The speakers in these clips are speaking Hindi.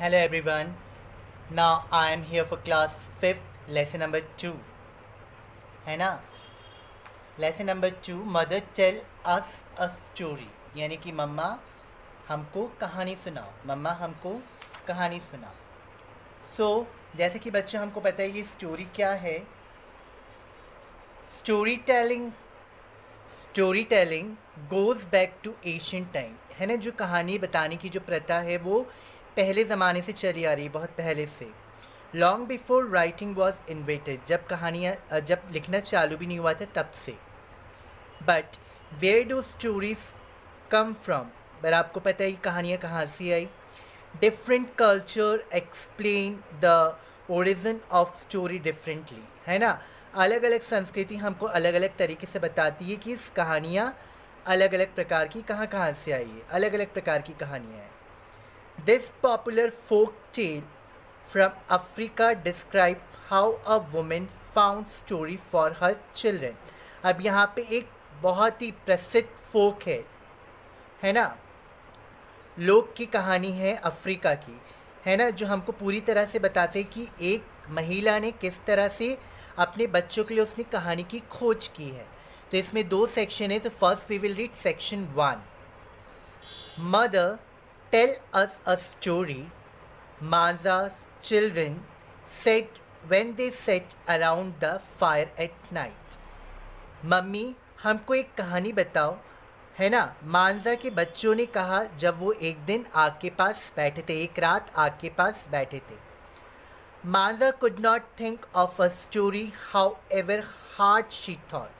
Hello everyone. Now I am here for class 5th lesson number 2. है ना? Lesson number 2 Mother tell us a story. यानी कि मम्मा हमको कहानी सुनाओ. मम्मा हमको कहानी सुनाओ. So जैसे कि बच्चों हमको पता है ये स्टोरी क्या है. Story telling goes back to ancient time. है ना, जो कहानी बताने की जो प्रथा है वो पहले ज़माने से चली आ रही है, बहुत पहले से. Long before writing was invented. जब लिखना चालू भी नहीं हुआ था तब से. But where do stories come from. पर आपको पता है ये कहानियाँ कहाँ से आई. Different culture explain the origin of story differently. है ना, अलग अलग संस्कृति हमको अलग अलग तरीके से बताती है कि इस कहानियाँ अलग अलग प्रकार की कहाँ से आई है. अलग अलग प्रकार की कहानियाँ हैं. This popular folk tale from Africa describe how a woman found story for her children. अब यहाँ पे एक बहुत ही प्रसिद्ध फोक है ना, लोक की कहानी है अफ्रीका की. है ना, जो हमको पूरी तरह से बताते कि एक महिला ने किस तरह से अपने बच्चों के लिए उसने कहानी की खोज की है. तो इसमें 2 सेक्शन है. तो first we will read section 1. Mother tell us a story, Manza's children said when they sat around the fire at night. Mummy हमको एक कहानी बताओ. है ना, मांजा के बच्चों ने कहा जब वो एक दिन आग के पास बैठे थे, एक रात आग के पास बैठे थे. मांजा could not think of a story however hard she thought.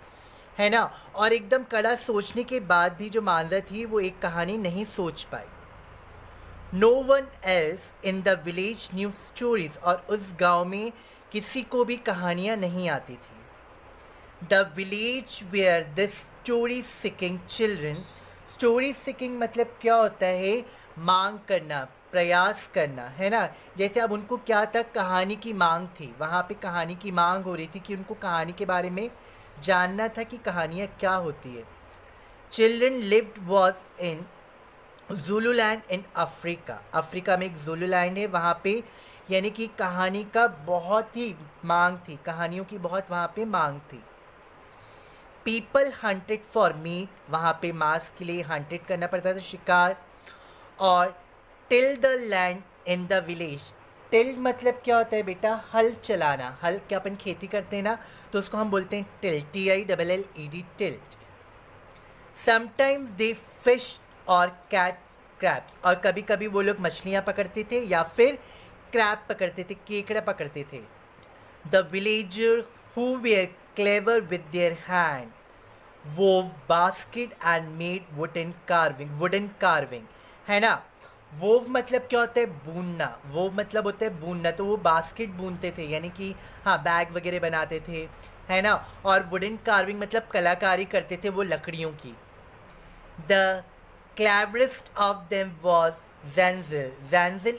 है ना, और एकदम कड़ा सोचने के बाद भी जो मांजा थी वो एक कहानी नहीं सोच पाई. No one else in the village knew stories. और उस गांव में किसी को भी कहानियाँ नहीं आती थी. The village where the story seeking children. Story seeking मतलब क्या होता है, मांग करना, प्रयास करना. है ना, जैसे अब उनको क्या था, कहानी की मांग थी. वहाँ पे कहानी की मांग हो रही थी कि उनको कहानी के बारे में जानना था कि कहानियाँ क्या होती है. Children lived was in Zululand in Africa. Africa में एक ज़ुलूलैंड है, वहाँ पे यानी कि कहानी का बहुत ही मांग थी, कहानियों की बहुत वहाँ पे मांग थी. People hunted for meat. वहाँ पे मांस के लिए हंटेड करना पड़ता था, शिकार. और till the land in the village. Till मतलब क्या होता है बेटा, हल चलाना. हल क्या अपन खेती करते हैं ना, तो उसको हम बोलते हैं till. TILLED tilt. Sometimes they fish और कैच क्रैब्स. और कभी कभी वो लोग मछलियाँ पकड़ते थे या फिर क्रैब पकड़ते थे, केकड़ा पकड़ते थे. The villager who were clever with their hand wove basket and made wooden carving. है ना, वोव मतलब क्या होता है, बुनना. वोव मतलब होता है बुनना. तो वो बास्केट बुनते थे, यानी कि हाँ बैग वगैरह बनाते थे. है ना, और वुडन कार्विंग मतलब कलाकारी करते थे वो लकड़ियों की. The cleverest of them was Zanzil. Zanzil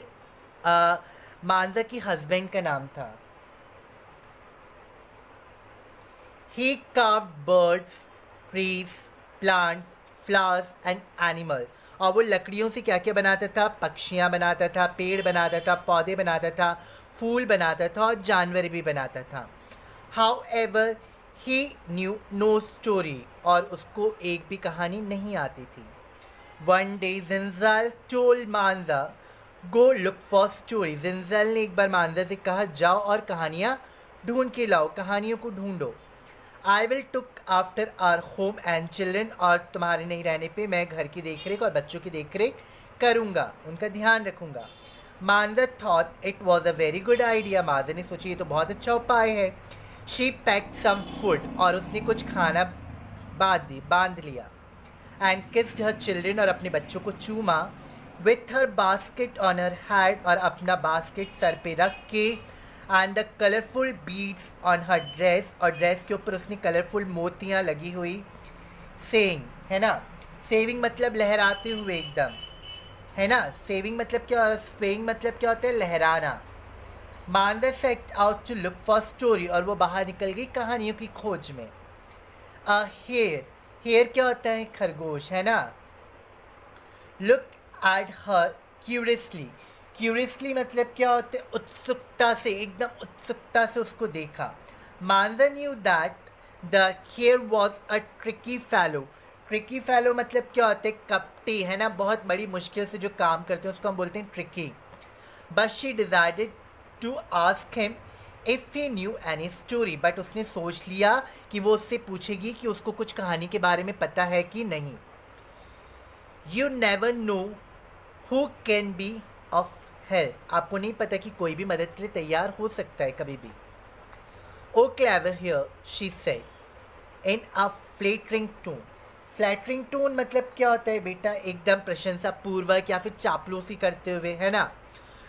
मांजा की हस्बैंड का नाम था. He carved birds, trees, plants, flowers and animals. और वो लकड़ियों से क्या क्या बनाता था, पक्षियाँ बनाता था, पेड़ बनाता था, पौधे बनाता था, फूल बनाता था और जानवर भी बनाता था. However, he knew no story. और उसको एक भी कहानी नहीं आती थी. One day Zinzal told Manza, go look for stories. Zinzal ने एक बार मांजा से कहा जाओ और कहानियाँ ढूंढ के लाओ, कहानियों को ढूंढो. I will look after our home and children. और तुम्हारे नहीं रहने पे मैं घर की देखरेख और बच्चों की देखरेख करूँगा, उनका ध्यान रखूँगा. मांजा thought it was a very good idea. मांजा ने सोची ये तो बहुत अच्छा उपाय है. She packed some food. और उसने कुछ खाना बांध लिया. And kissed her children. और अपने बच्चों को चूमा. With her basket on her head. और अपना बास्केट सर पे रख के. And the colorful beads on her dress. और ड्रेस के ऊपर उसने कलरफुल मोतियाँ लगी हुई. Saying, है ना, सेविंग मतलब लहराते हुए एकदम. है ना, सेविंग मतलब क्या, स्वेइंग मतलब क्या होता है, लहराना. मांदा set out to look for story. और वो बाहर निकल गई कहानियों की खोज में. A hare. हेयर क्या होता है, खरगोश. है ना. Look at her curiously. Curiously मतलब क्या होता है, उत्सुकता से, एकदम उत्सुकता से उसको देखा। Manja knew that the hare was a tricky fellow. Tricky fellow मतलब क्या होता है, कपटी, है ना, बहुत बड़ी मुश्किल से जो काम करते हैं उसको हम बोलते हैं tricky. But she decided to ask him if he knew any story. But उसने सोच लिया कि वो उससे पूछेगी कि उसको कुछ कहानी के बारे में पता है कि नहीं। You never know who can be of help. आपको नहीं पता कि कोई भी मदद के लिए तैयार हो सकता है कभी भी। Oh clever hare, she said in a flattering tone. Flattering tone मतलब क्या होता है बेटा, एकदम प्रशंसा पूर्वक या फिर चापलूसी करते हुए, है ना।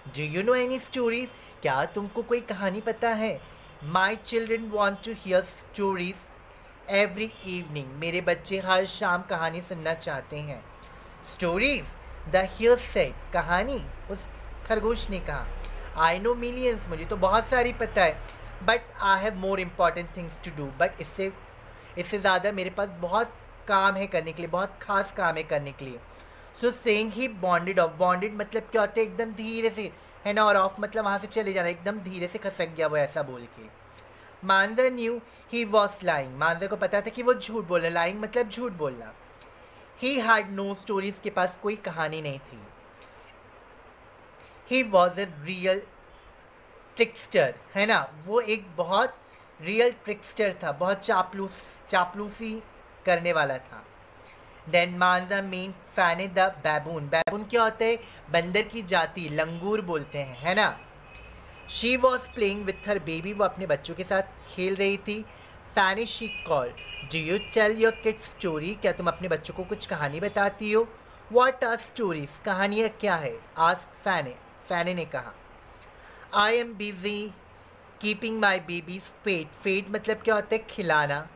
Do you know any stories, क्या तुमको कोई कहानी पता है। My children want to hear stories every evening. मेरे बच्चे हर शाम कहानी सुनना चाहते हैं। स्टोरीज, द हियर सेड, कहानी, उस खरगोश ने कहा। आई नो मिलियंस, मुझे तो बहुत सारी पता है। But I have more important things to do. But इससे ज़्यादा मेरे पास बहुत काम है करने के लिए, बहुत खास काम है करने के लिए। So saying he bonded of. Bonded मतलब क्या होता है, एकदम धीरे से, है ना, और ऑफ मतलब वहाँ से चले जाना, एकदम धीरे से खसक गया वो, ऐसा बोल के। मांजर न्यू ही वॉज लाइंग। मांजर को पता था कि वो झूठ बोल रहा। लाइंग मतलब झूठ बोलना। ही हैड नो स्टोरीज, के पास कोई कहानी नहीं थी। He was a real trickster, है ना, वो एक बहुत रियल ट्रिक्स्टर था, बहुत चापलूसी करने वाला था। देन मांजा मीन फैने द बैबून। बैबून क्या होता है, बंदर की जाति, लंगूर बोलते हैं, है ना। She was playing with her baby, वो अपने बच्चों के साथ खेल रही थी। Funny she call, do you tell your kids story, क्या तुम अपने बच्चों को कुछ कहानी बताती हो। वॉट आर स्टोरीज, कहानियाँ क्या है। आस्क फैने, फैने ने कहा। I am busy keeping my babies fed. Fed मतलब क्या होता है, खिलाना।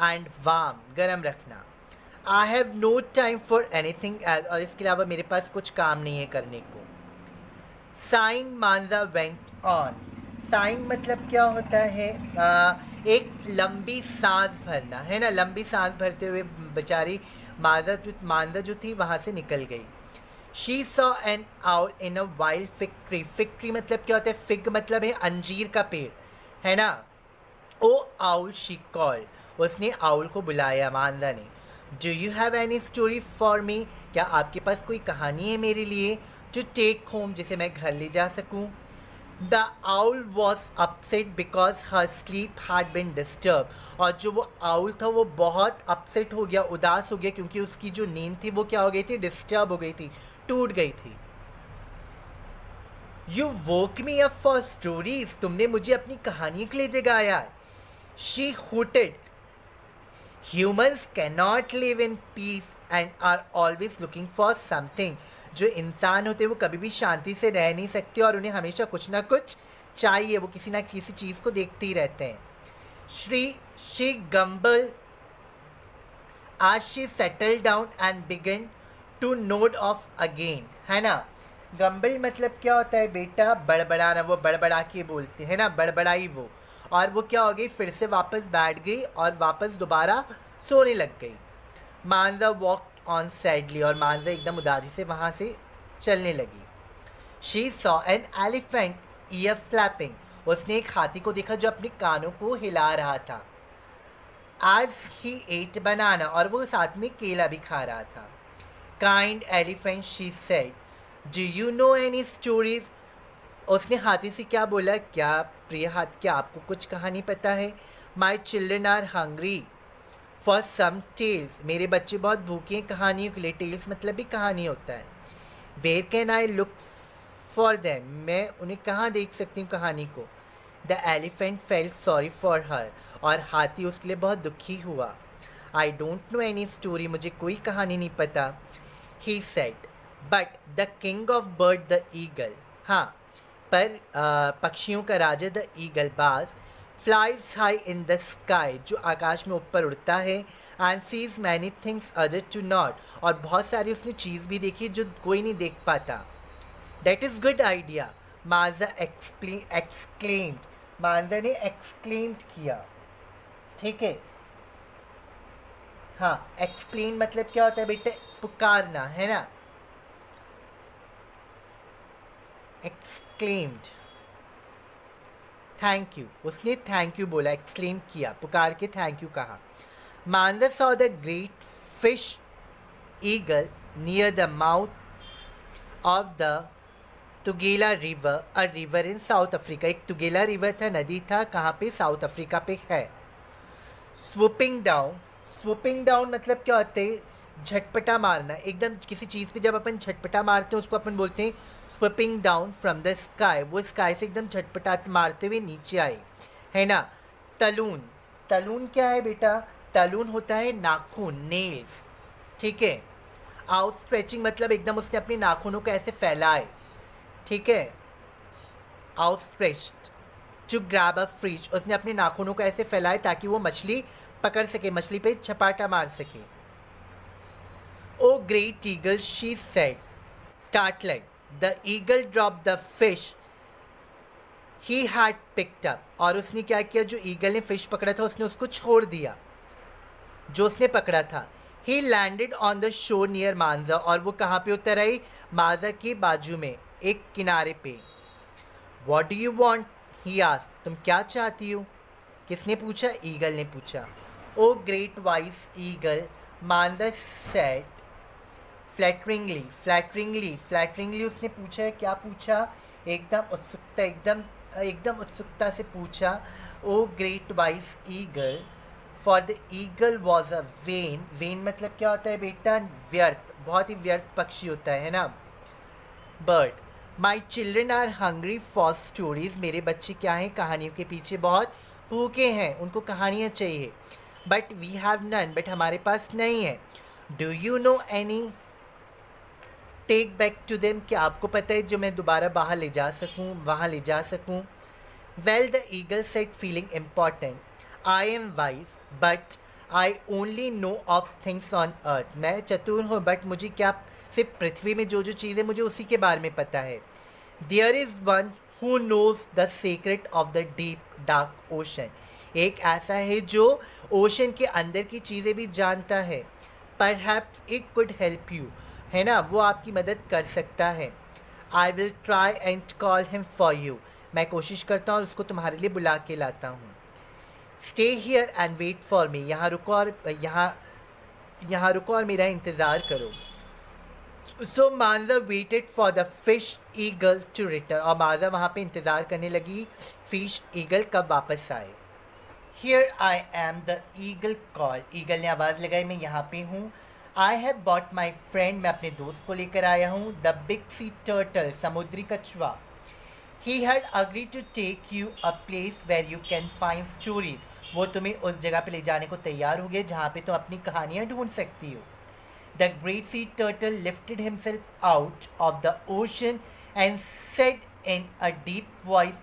एंड वार्म, गर्म रखना। I have no time for anything else, और इसके अलावा मेरे पास कुछ काम नहीं है करने को। साइंग मांजा वेंट ऑन। साइंग मतलब क्या होता है, एक लंबी सांस भरना, है ना। लंबी सांस भरते हुए बेचारी मांजा जो थी वहाँ से निकल गई। She saw an owl in a wild fig tree. Fig tree मतलब क्या होता है, फिग मतलब है अंजीर का पेड़, है ना। ओ आउल शी कॉल, उसने आउल को बुलाया, मांदा ने। Do you have any story for me, क्या आपके पास कोई कहानी है मेरे लिए। टू टेक होम, जिसे मैं घर ले जा सकूँ। The owl was upset because her sleep had been disturb. और जो वो आउल था वो बहुत अपसेट हो गया, उदास हो गया, क्योंकि उसकी जो नींद थी वो क्या हो गई थी, डिस्टर्ब हो गई थी, टूट गई थी। You woke me up for stories, तुमने मुझे अपनी कहानी के लिए जगाया। She hooted, humans can not live in peace and are always looking for something. जो इंसान होते हैं वो कभी भी शांति से रह नहीं सकते और उन्हें हमेशा कुछ ना कुछ चाहिए, वो किसी ना किसी चीज़ को देखते ही रहते हैं। She grumble as she settle down and began to nod off again, है ना। गम्बल मतलब क्या होता है बेटा, बड़बड़ाना, वो बड़बड़ा के बोलते हैं ना, बड़बड़ाई वो। और वो क्या हो गई, फिर से वापस बैठ गई और वापस दोबारा सोने लग गई। मांजा वॉक ऑन सैडली, और मांजा एकदम उदासी से वहाँ से चलने लगी। She saw an elephant year flapping, उसने एक हाथी को देखा जो अपने कानों को हिला रहा था। आज ही एट बनाना, और वो साथ में केला भी खा रहा था। Kind elephant, she said, do you know any stories, उसने हाथी से क्या बोला, क्या प्रिय हाथी, क्या आपको कुछ कहानी पता है। My children are hungry for some tales, मेरे बच्चे बहुत भूखे हैं कहानियों के लिए। टेल्स मतलब भी कहानी होता है। Where can I look for them, मैं उन्हें कहाँ देख सकती हूँ कहानी को। The elephant felt sorry for her, और हाथी उसके लिए बहुत दुखी हुआ। I don't know any story, मुझे कोई कहानी नहीं पता। He said, but the king of bird the eagle, हाँ पर पक्षियों का राजा द ईगल, बाज, flies high in the sky, जो आकाश में ऊपर उड़ता है। And seize many things other to not, और बहुत सारी उसने चीज़ भी देखी जो कोई नहीं देख पाता। डेट इज़ गुड आइडिया, मांजा एक्सक्लेम्ड, मांजा ने एक्सक्लेम्ड किया, ठीक है। हाँ, एक्सप्लेन मतलब क्या होता है बेटे, पुकारना, है ना। exclaimed थैंक यू, उसने थैंक यू बोला, एक्सक्लेम किया, पुकार के थैंक यू कहा. मानसा saw the great fish eagle near the mouth of the Tugela river, a river in South Africa. एक तुगेला रिवर था, नदी था, कहाँ पे? साउथ अफ्रीका पे है. स्वूपिंग डाउन मतलब क्या होते हैं? झटपटा मारना. एकदम किसी चीज़ पे जब अपन झटपटा मारते हैं उसको अपन बोलते हैं स्वूपिंग डाउन फ्रॉम द स्काई. वो स्काई से एकदम झटपटा मारते हुए नीचे आए, है ना. तलून क्या है बेटा? तलून होता है नाखून, नेल्स, ठीक है. आउट स्ट्रेचिंग मतलब एकदम उसने अपने नाखूनों को ऐसे फैलाए, ठीक है. Outstretched to grab a fish, उसने अपने नाखूनों को ऐसे फैलाए ताकि वो मछली पकड़ सके, मछली पे छपाटा मार सके. Oh great eagle she said, startled. The eagle drop the fish he had picked up. और उसने क्या किया? जो ईगल ने फिश पकड़ा था उसने उसको छोड़ दिया, जो उसने पकड़ा था. ही landed on the shore near मांजा. और वो कहाँ पे उतर आई? मांजा के बाजू में, एक किनारे पे. What do you want? He asked, तुम क्या चाहती हो? किसने पूछा? ईगल ने पूछा. Oh great wise eagle, Manja said flatteringly उसने पूछा है. क्या पूछा? एकदम उत्सुकता से पूछा. Oh great wise eagle, for the eagle was a vain मतलब क्या होता है बेटा? व्यर्थ, बहुत ही व्यर्थ पक्षी होता है ना, bird. My children are hungry for stories, मेरे बच्चे क्या हैं? कहानियों के पीछे बहुत भूखे हैं, उनको कहानियाँ चाहिए. But we have none, but हमारे पास नहीं है. Do you know any? Take back to them, क्या आपको पता है जो मैं दोबारा बाहर ले जा सकूँ, वहाँ ले जा सकूँ? Well the eagle said feeling important, I am wise but I only know of things on earth. मैं चतुर हूँ बट मुझे क्या, सिर्फ पृथ्वी में जो जो चीज़ें मुझे उसी के बारे में पता है. There is one who knows the secret of the deep dark ocean, एक ऐसा है जो ओशन के अंदर की चीज़ें भी जानता है. Perhaps it could help you, है ना, वो आपकी मदद कर सकता है. I will try and call him for you, मैं कोशिश करता हूँ और उसको तुम्हारे लिए बुला के लाता हूँ. Stay here and wait for me, यहाँ रुको और मेरा इंतज़ार करो. So Manja waited for the fish eagle to return, और मांजा वहाँ पे इंतज़ार करने लगी फिश ईगल कब वापस आए. Here I am, the eagle call, eagle ने आवाज़ लगाई, मैं यहाँ पे हूँ. I have bought my friend, मैं अपने दोस्त को लेकर आया हूँ. द बिग सी टर्टल, समुद्री कछुआ. He had agree to take you a place where you can find stories, वो तुम्हें उस जगह पे ले जाने को तैयार हो गए जहाँ पे तुम अपनी कहानियाँ ढूंढ सकती हो. The great sea turtle lifted himself out of the ocean and said in a deep voice,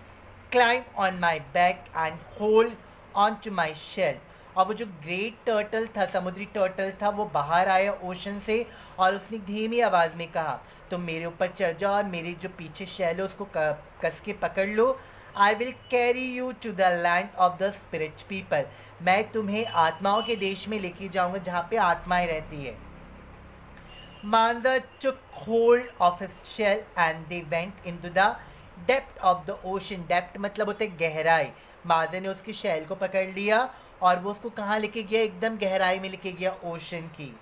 climb on my back and hold on to my shell. और वो जो ग्रेट टर्टल था, समुद्री टर्टल था, वो बाहर आया ओशन से और उसने धीमी आवाज़ में कहा, तुम मेरे ऊपर चढ़ जाओ और मेरे जो पीछे शैल है उसको कस के पकड़ लो. I will carry you to the land of the spirit people, मैं तुम्हें आत्माओं के देश में लेके जाऊंगा जहाँ पे आत्माएं रहती है. मांजा took hold of his shell and they went into the depth of the ocean. Depth मतलब होता है गहराई. मांजा ने उसके शैल को पकड़ लिया और वो उसको कहाँ लेके गया? एकदम गहराई में लेके गया, ओशन की.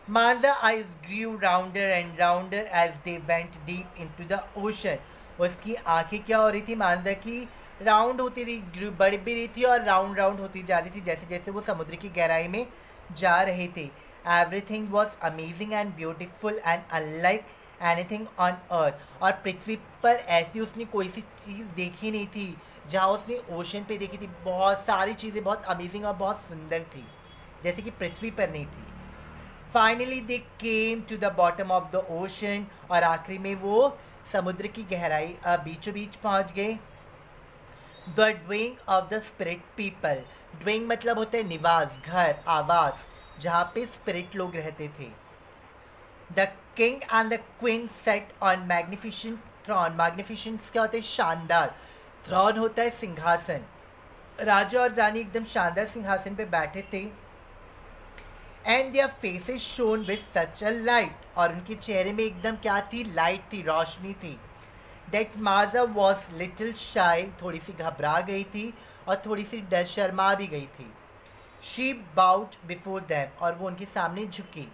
Manza's eyes grew rounder and rounder as they went deep into the ocean. उसकी आंखें क्या हो रही थी? मांजा की राउंड होती रही, बढ़ भी रही थी और राउंड हो जा रही थी जैसे जैसे वो समुद्र की गहराई में जा रहे थे. Everything was amazing and beautiful and unlike anything on earth. और पृथ्वी पर ऐसी उसने कोई सी चीज़ देखी नहीं थी जहाँ उसने ओशन पे देखी थी. बहुत सारी चीज़ें बहुत अमेजिंग और बहुत सुंदर थी, जैसे कि पृथ्वी पर नहीं थी. Finally they came to the bottom of the ocean, और आखिरी में वो समुद्र की गहराई बीचों बीच पहुँच गए. The dwelling of the spirit people, dwelling मतलब होता है निवास, घर, आवास, जहाँ पे स्पिरिट लोग रहते थे. The king and the queen set on magnificent thrown. Magnificent क्या होता है? शानदार. थ्रॉन होता है सिंहासन. राजा और रानी एकदम शानदार सिंहासन पे बैठे थे. And their faces shown with such a light, और उनके चेहरे में एकदम क्या थी, लाइट थी, रोशनी थी. दैट माजा वॉज लिटिल शाई, थोड़ी सी घबरा गई थी और थोड़ी सी डर शर्मा भी गई थी. शी बाउड बिफोर दैम, और वो उनके सामने झुकी.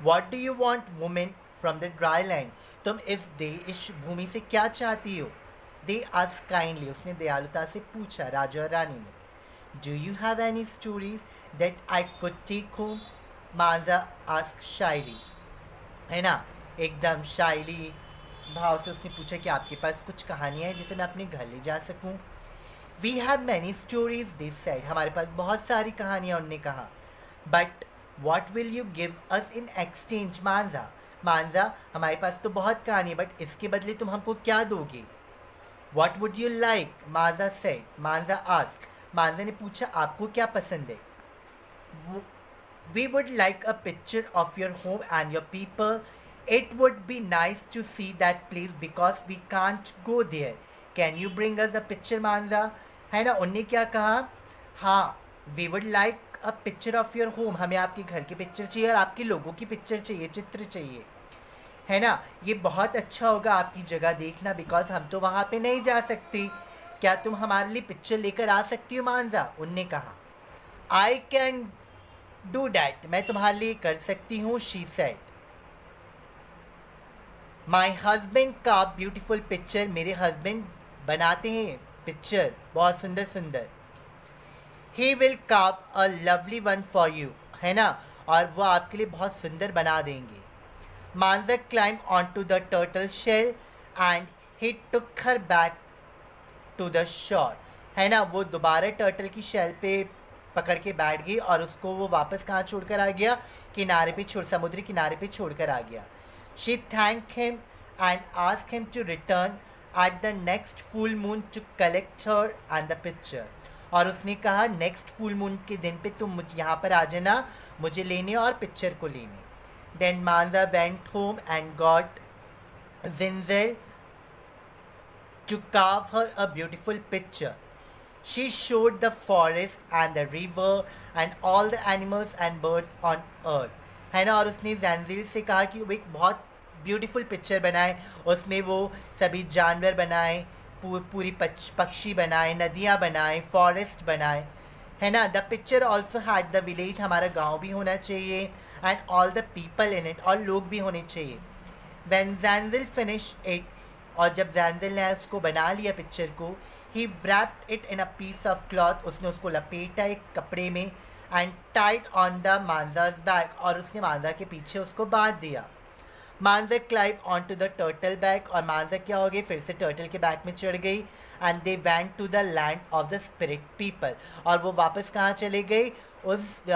What do you want women from the dry land, तुम इस भूमि से क्या चाहती हो. दे आस्क्ड काइंडली, उसने दयालुता से पूछा, राजा और रानी ने. Do you have any stories that I could take home, Maja asked shyly. है ना, एकदम शायली भाव से उसने पूछा कि आपके पास कुछ कहानियाँ हैं जिसे मैं अपने घर ले जा सकूँ. We have many stories this side, हमारे पास बहुत सारी कहानियाँ, उनने कहा. But what will you give us in exchange, Manja. Manja, हमारे पास तो बहुत कहानी है, बट इसके बदले तुम हमको क्या दोगे. What would you like, Manja said. Manja asked, Manja ने पूछा, आपको क्या पसंद है. We would like a picture of your home and your people. It would be nice to see that place because we can't go there. Can you bring us the picture, Manja. है ना, उनने क्या कहा, हाँ, we would like a picture of your home, हमें आपके घर की पिक्चर चाहिए और आपके लोगों की पिक्चर चाहिए, चित्र चाहिए. है ना, ये बहुत अच्छा होगा आपकी जगह देखना, बिकॉज हम तो वहाँ पे नहीं जा सकते. क्या तुम हमारे लिए पिक्चर लेकर आ सकती हो, मांजा. उनने कहा, आई कैन डू डैट, मैं तुम्हारे लिए कर सकती हूँ. शी सेड, माई हस्बैंड का ब्यूटीफुल पिक्चर, मेरे हस्बैंड बनाते हैं पिक्चर बहुत सुंदर सुंदर. He will curve a lovely one for you, है ना, और वो आपके लिए बहुत सुंदर बना देंगे. Manja climb on to the turtle shell and he took her back to the shore. है ना, वो दोबारा टर्टल की शेल पे पकड़ के बैठ गई और उसको वो वापस कहाँ छोड़कर आ गया, किनारे पे समुद्री किनारे पे छोड़कर आ गया. She thank him and ask him to return at the next full moon to collect her and the picture. और उसने कहा, नेक्स्ट फुल मून के दिन पे तुम मुझे यहाँ पर आ जाना, मुझे लेने और पिक्चर को लेने. Then Manja went home and got जिंजल to carve her a beautiful picture. She showed the forest and the river and all the animals and birds on earth. है ना, और उसने जैनजिल से कहा कि वो एक बहुत ब्यूटीफुल पिक्चर बनाए, उसमें वो सभी जानवर बनाए, पूरी पक्षी बनाए, नदियाँ बनाए, फॉरेस्ट बनाए. है ना, the picture also had the village, हमारा गाँव भी होना चाहिए, and all the people in it, और लोग भी होने चाहिए. When जैनजिल फिनिश इट, और जब जैनजिल ने उसको बना लिया पिक्चर को, he wrapped it in a piece of cloth, उसने उसको लपेटा एक कपड़े में, and tied on the Manja's back, और उसने मांजा के पीछे उसको बांध दिया. Manja climb on to the turtle back, और मांजा क्या हो गई, फिर से टर्टल के बैक में चढ़ गई. And they went to the land of the spirit people, और वो वापस कहाँ चले गई, उस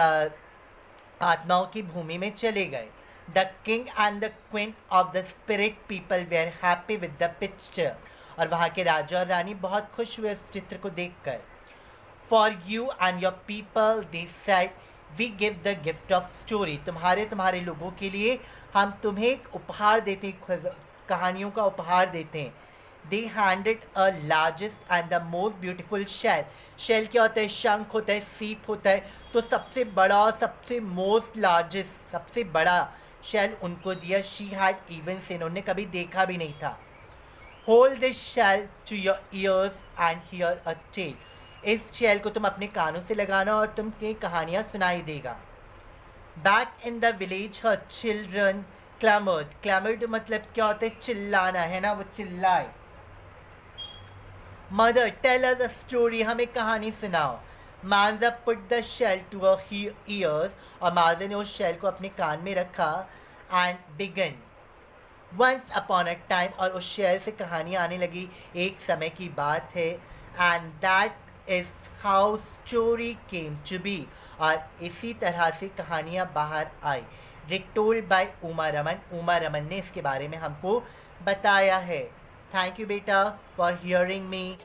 आत्माओं की भूमि में चले गए. The king and the queen of the spirit people were happy with the picture. और वहाँ के राजा और रानी बहुत खुश हुए इस चित्र को देखकर. For you and your people, they said, we give the gift of story. तुम्हारे लोगों के लिए हम तुम्हें एक उपहार देते हैं, कहानियों का उपहार देते हैं. They handed a largest and the most beautiful shell. Shell क्या होता है, शंख होता है, सीप होता है, तो सबसे बड़ा, सबसे मोस्ट लार्जेस्ट, सबसे बड़ा शेल उनको दिया. शी हैड इवन सीन, उन्होंने कभी देखा भी नहीं था. Hold this shell to your ears and hear a tale. इस शेल को तुम अपने कानों से लगाना और तुमको कहानियाँ सुनाई देगा. Back in the village her children clamoured. Clamoured मतलब क्या होता है, चिल्लाना, है ना, वो चिल्लाए. Mother tell us a story, हमें कहानी सुनाओ. Manja put the shell to her ears, और मांजा ने उस शेल को अपने कान में रखा. And began once upon a time, और उस शेल से कहानियाँ आने लगी, एक समय की बात है. And that is how story came to be, और इसी तरह से कहानियाँ बाहर आई. Retold by Uma Raman. उमा रमन ने इसके बारे में हमको बताया है. थैंक यू बेटा फॉर हियरिंग मी.